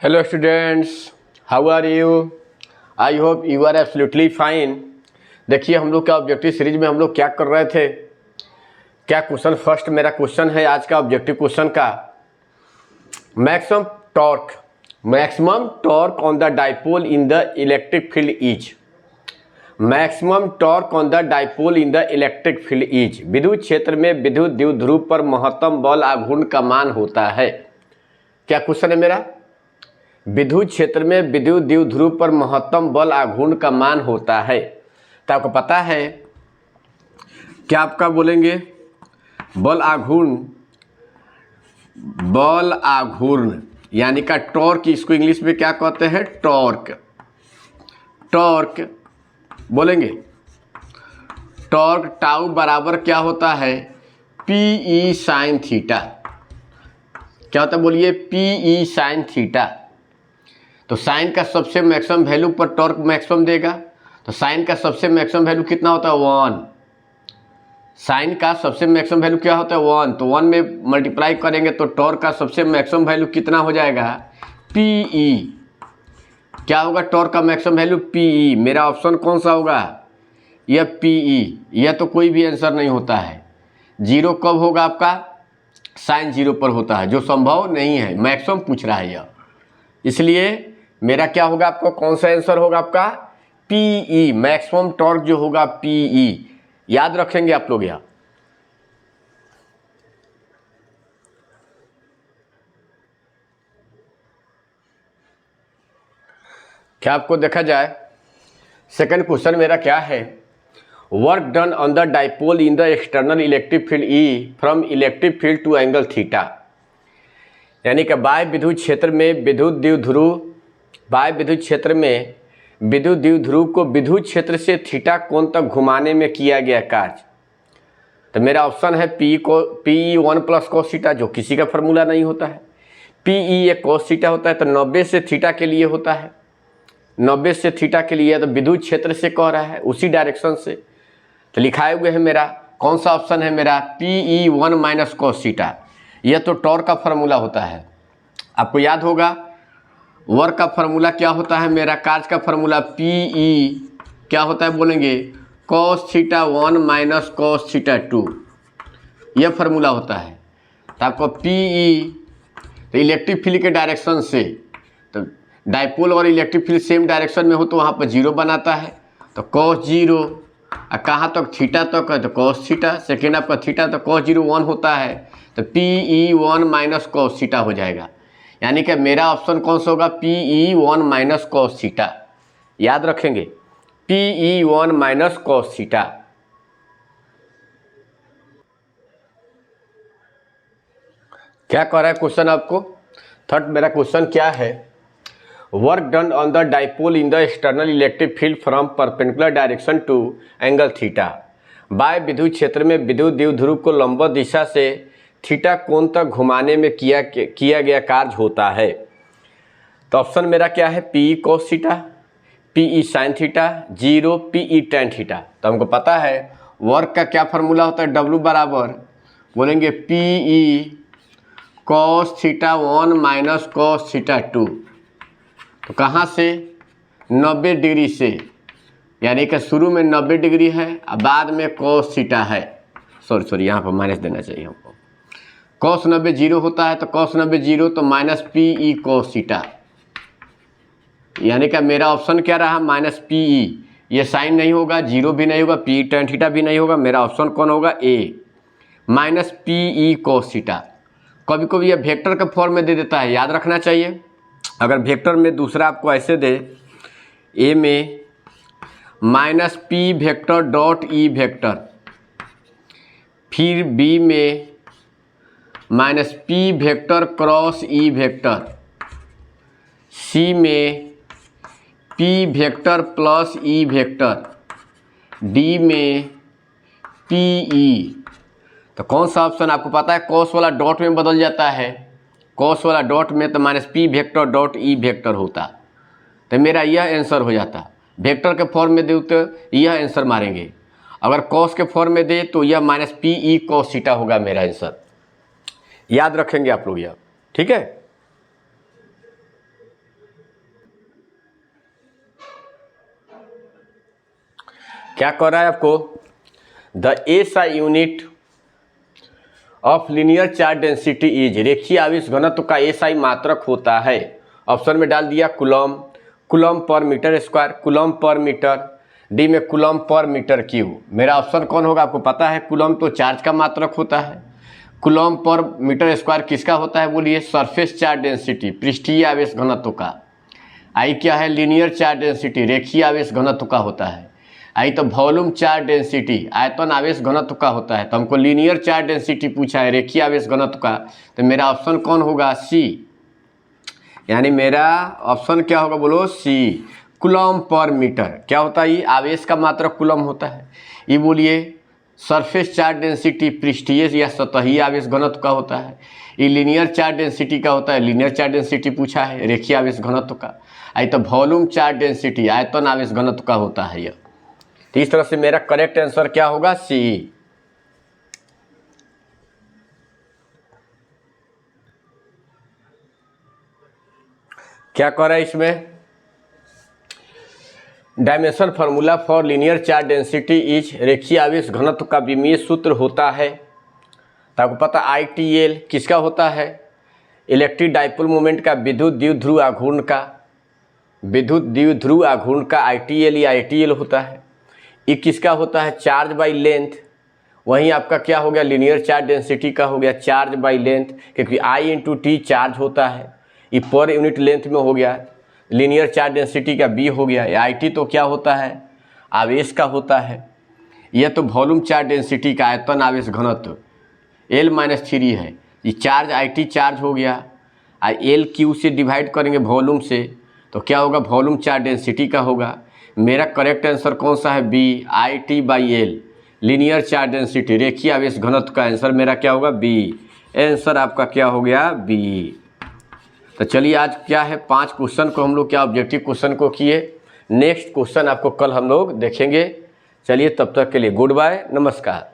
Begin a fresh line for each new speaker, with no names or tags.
Hello students, how are you? I hope you are absolutely fine. देखिए हम लोग का ऑब्जेक्टिव सीरीज में हम लोग क्या कर रहे थे, क्या क्वेश्चन फर्स्ट मेरा क्वेश्चन है आज का ऑब्जेक्टिव क्वेश्चन का, maximum torque on the dipole in the electric field is. Maximum torque on the dipole in the electric field is. विद्युत क्षेत्र में विद्युत द्विध्रुव पर महत्तम बल आघूर्ण का मान होता है। क्या क्वेश्चन है मेरा? विद्युत क्षेत्र में विद्युत द्विध्रुव पर महत्तम बल आघूर्ण का मान होता है। तो आपको पता है क्या आपका बोलेंगे बल आघूर्ण यानी का टॉर्क, इसको इंग्लिश में क्या कहते हैं? टॉर्क बोलेंगे। टॉर्क टाउ बराबर क्या होता है? P sine theta. क्या होता है बोलिए? P sine theta. तो साइन का सबसे मैक्सिमम वैल्यू पर टॉर्क मैक्सिमम देगा। तो साइन का सबसे मैक्सिमम वैल्यू कितना होता है? 1। साइन का सबसे मैक्सिमम वैल्यू क्या होता है? 1। तो 1 में मल्टीप्लाई करेंगे तो टॉर्क का सबसे मैक्सिमम वैल्यू कितना हो जाएगा? पी। क्या होगा टॉर्क का मैक्सिमम वैल्यू? पी। मेरा ऑप्शन कौन सा होगा? यह पी। यह तो कोई भी आंसर नहीं होता है। जीरो कब होगा आपका? साइन जीरो पर होता है, जो संभव नहीं है। मैक्सिमम पूछ रहा है यह, इसलिए मेरा क्या होगा? आपको कौन सा आंसर होगा आपका? पीई। मैक्सिमम टॉर्क जो होगा पीई। याद रखेंगे आप लोग यह। क्या आपको देखा जाए सेकंड क्वेश्चन मेरा क्या है? Work done on the dipole in the external electric field E from electric field to angle theta. यानी कि बाह्य विद्युत क्षेत्र में विद्युत द्विध्रुव को विद्युत क्षेत्र से थीटा कोण तक घुमाने में किया गया कार्य। तो मेरा ऑप्शन है पी 1 प्लस कॉस थीटा, जो किसी का फॉर्मूला नहीं होता है। पी एक कॉस थीटा होता है, तो 90 से थीटा के लिए होता है। 90 से थीटा के लिए, तो विद्युत क्षेत्र से कह रहा है, उसी डायरेक्शन से। तो लिखाए हुए है मेरा कौन सा ऑप्शन है मेरा? P 1 minus cos theta. यह तो टॉर्क का फार्मूला होता है, आपको याद होगा। वर्क का फार्मूला क्या होता है मेरा? कार्य का फार्मूला पी क्या होता है बोलेंगे? Cos theta 1 minus cos theta 2। यह फार्मूला होता है। तो आपको पी तो इलेक्ट्रिक फील्ड के डायरेक्शन से, तो डाइपोल और इलेक्ट्रिक फील्ड सेम डायरेक्शन में हो तो वहाँ पर जीरो बनाता है। तो कॉस जीरो, कहाँ तक? थीटा तक है, तो कॉस थीटा। सेकेंड आपका थीटा, तो कॉस जीरो 1 होता है, तो पी 1 माइनस कॉस थीटा हो जाएगा। यानी कि मेरा ऑप्शन कौन सा होगा? P 1 minus cos theta. याद रखेंगे, पी 1 माइनस कॉस थीटा। क्या कह रहा है क्वेश्चन आपको? थर्ड मेरा क्वेश्चन क्या है? Work done on the dipole in the external electric field from perpendicular direction to angle theta. बाह्य विद्युत क्षेत्र में विद्युत द्विध्रुव को लंबवत दिशा से थीटा कोण तक घुमाने में किया गया कार्य होता है। तो ऑप्शन मेरा क्या है? P cos theta, P sine theta, 0 P tan theta. तो हमको पता है वर्क का क्या फार्मूला होता है? डब्ल्यू बराबर बोलेंगे P cos theta 1 minus cos theta 2। तो कहाँ से? 90 डिग्री से, यानी कि शुरू में 90 डिग्री है, अब बाद में कॉस थीटा है। सॉरी यहाँ पर माइनस देना चाहिए हमको। कॉस 90 जीरो होता है, तो कॉस 90 जीरो, तो माइनस पी कॉस थीटा। यानी कि मेरा ऑप्शन क्या रहा? Minus P. ये साइन नहीं होगा, जीरो भी नहीं होगा, पी टेन थीटा भी नहीं होगा। मेरा ऑप्शन कौन होगा? ए, माइनस पी कॉस थीटा। कभी कभी ये वेक्टर के फॉर्म में दे देता है, याद रखना चाहिए। अगर वेक्टर में दूसरा आपको ऐसे दे, ए में minus P vector dot E vector, फिर बी में minus P vector cross E vector, C में P vector plus E vector, D में पी ई। तो कौन सा ऑप्शन आपको पता है? कॉस वाला डॉट में बदल जाता है, कॉस वाला डॉट में तो minus P vector dot E vector होता। तो मेरा यह आंसर हो जाता। वेक्टर के फॉर्म में दे तो यह आंसर मारेंगे, अगर कॉस के फॉर्म में दे तो यह माइनस पी कॉस थीटा होगा मेरा आंसर। याद रखेंगे आप लोग यह, ठीक है। क्या कर रहा है आपको, the SI unit of linear charge density is, रेखीय आवेश घनत्व का एसआई मात्रक होता है। ऑप्शन में डाल दिया coulomb, coulomb per metre square, coulomb per metre, D में कूलम पर मीटर क्यूब। मेरा ऑप्शन कौन होगा, आपको पता है कूलम तो चार्ज का मात्रक होता है, कूलम पर मीटर स्क्वायर किसका होता है बोलिए, सरफेस चार्ज डेंसिटी, पृष्ठीय आवेश घनत्व का। आई क्या है, लीनियर चार्ज डेंसिटी, रेखीय आवेश घनत्व का होता है। आई तो वॉल्यूम चार्ज डेंसिटी, आयतन आवेश घनत्व का होता है। तो हमको लीनियर चार्ज डेंसिटी पूछा है, रेखीय आवेश घनत्व का, तो मेरा ऑप्शन कौन होगा, सी। यानी मेरा ऑप्शन क्या होगा बोलो, सी, कूलम पर मीटर। क्या होता है ये, आवेश का मात्रक कूलम होता है। ये बोलिए सरफेस चार्ज डेंसिटी, पृष्ठीय या सतही आवेश घनत्व का होता है। ये लीनियर चार्ज डेंसिटी का होता है, लीनियर चार्ज डेंसिटी पूछा है, रेखीय आवेश घनत्व का। आई तो वॉल्यूम चार्ज डेंसिटी, आयतन आवेश घनत्व का होता है यह। तो इस तरह से मेरा करेक्ट आंसर क्या होगा, सी। क्या कर रहा है इसमें, dimension formula for linear charge density is, रेखीय आवेश घनत्व का विमीय सूत्र होता है। तो आपको पता ITL किसका होता है, इलेक्ट्रिक डाइपोल मोमेंट का, विद्युत द्विध्रुव आघूर्ण का, विद्युत द्विध्रुव आघूर्ण का ITL या ITL होता है। ये किसका होता है, चार्ज बाई लेंथ। वहीं आपका क्या हो गया, लीनियर चार्ज डेंसिटी का हो गया चार्ज बाई लेंथ, क्योंकि I/T चार्ज होता है, ये पर यूनिट लेंथ में हो गया। लीनियर चार्ज डेंसिटी का B हो गया। IT तो क्या होता है, आवेश का होता है। यह तो वॉल्यूम चार्ज डेंसिटी का, आयतन आवेश घनत्व L-3 है। ये चार्ज IT चार्ज हो गया, LQ से डिवाइड करेंगे वॉल्यूम से, तो क्या होगा, वॉल्यूम चार्ज डेंसिटी का होगा। मेरा करेक्ट आंसर कौन सा है, B, IT/L, linear charge density, रेखीय आवेश घनत्व का आंसर मेरा क्या होगा, B। आंसर आपका क्या हो गया, B। तो चलिए आज क्या है, 5 क्वेश्चन को हम लोग क्या ऑब्जेक्टिव क्वेश्चन को किए। नेक्स्ट क्वेश्चन आपको कल हम लोग देखेंगे। चलिए तब तक के लिए गुड बाय, नमस्कार।